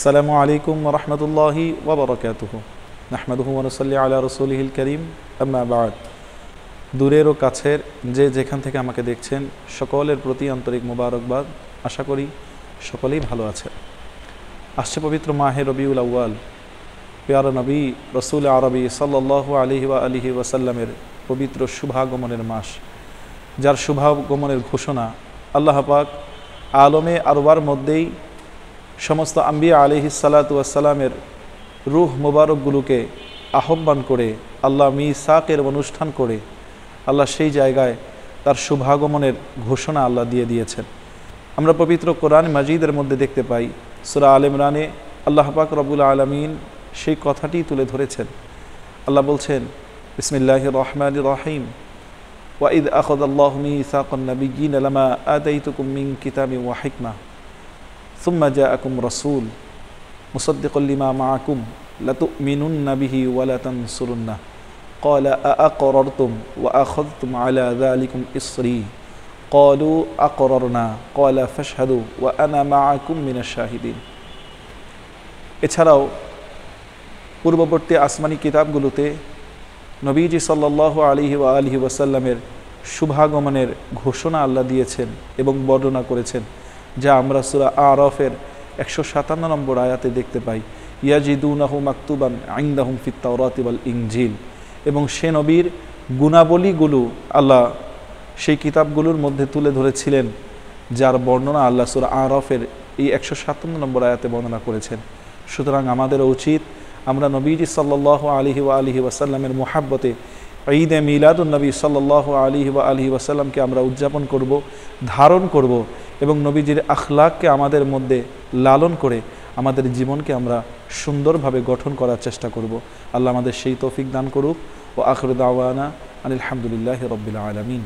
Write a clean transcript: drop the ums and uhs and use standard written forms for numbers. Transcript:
আসসালামু আলাইকুম ওয়া রাহমাতুল্লাহি ওয়া বারাকাতুহু নাহমাদুহু ওয়া নুসাল্লি আলা রাসূলিহিল কারীম আম্মা বা'দ। দূরের ও কাছের যে যেখান থেকে আমাকে দেখছেন সকলের প্রতি আন্তরিক মোবারকবাদ। আশা করি সকলেই ভালো আছেন। আসছে পবিত্র মাহে রবিউল আউয়াল, প্যারা নবী রসুল আরবি সাল্লাল্লাহু আলাইহি ওয়া আলিহি ওয়াসাল্লামের পবিত্র শুভাগমনের মাস, যার শুভাগমনের ঘোষণা আল্লাহ পাক আলমে আরবার মধ্যেই সমস্ত আম্বিয়া আলাইহিস সালাতু ওয়াস সালামের রূহ মোবারকগুলোকে আহ্বান করে আল্লাহ মিসাকের অনুষ্ঠান করে আল্লাহ সেই জায়গায় তার শুভাগমনের ঘোষণা আল্লাহ দিয়ে দিয়েছেন। আমরা পবিত্র কোরআন মাজিদের মধ্যে দেখতে পাই, সূরা আলে ইমরানে আল্লাহ পাক রব্বুল আলামিন সেই কথাটি তুলে ধরেছেন। আল্লাহ বলছেন, বিসমিল্লাহির রহমানির রহিম, ওয়া ইয আখাযাল্লাহু মিসাকান নাবিয়্যিনা লামা আতাইতুকুম মিন কিতাবিন ওয়া হিকমাহ সুম্মা জাআকুম রাসূল মুসাদ্দিকাল লিমা মাআকুম লাতু'মিনুন্না বিহি ওয়া লা তানসুরুন্নাহ ক্বালা আআকরারতুম ওয়া আখাযতুম আলা যালিকুম ইসরি ক্বালু আকরারনা ক্বালা ফাশহাদু ওয়া আনা মাআকুম মিনাশ শাহিদিন। এছাড়াও পূর্ববর্তী আসমানি কিতাবগুলোতে নবীজি সাল্লাল্লাহু আলাইহি ওয়া আলিহি ওয়াসাল্লামের শুভাগমনের ঘোষণা আল্লাহ দিয়েছেন এবং বর্ণনা করেছেন, যা আমরা সূরা আরাফের 157 নম্বর আয়াতে দেখতে পাই, ইয়াজিদুনাহু মাকতুবান ইনদাহুম ফিত তাওরাতি ওয়াল ইনজিল। এবং সে নবীর গুণাবলীগুলো আল্লাহ সেই কিতাবগুলোর মধ্যে তুলে ধরেছিলেন, যার বর্ণনা আল্লাহ সূরা আরাফের এই 157 নম্বর আয়াতে বর্ণনা করেছেন। সুতরাং আমাদেরও উচিত আমরা নবীজি সাল্লাল্লাহু আলাইহি ওয়া আলিহি ওয়াসাল্লামের মুহাব্বতে ঈদে মিলাদুন নবী সাল্লাল্লাহু আলাইহি ওয়া আলিহি ওয়াসাল্লামকে আমরা উদযাপন করব, ধারণ করব এবং নবীজির আখলাককে আমাদের মধ্যে লালন করে আমাদের জীবনকে আমরা সুন্দরভাবে গঠন করার চেষ্টা করব। আল্লাহ আমাদের সেই তৌফিক দান করুক। ও আখিরু দাওয়ানা আনিল হামদুলিল্লাহি রাব্বিল আলামিন।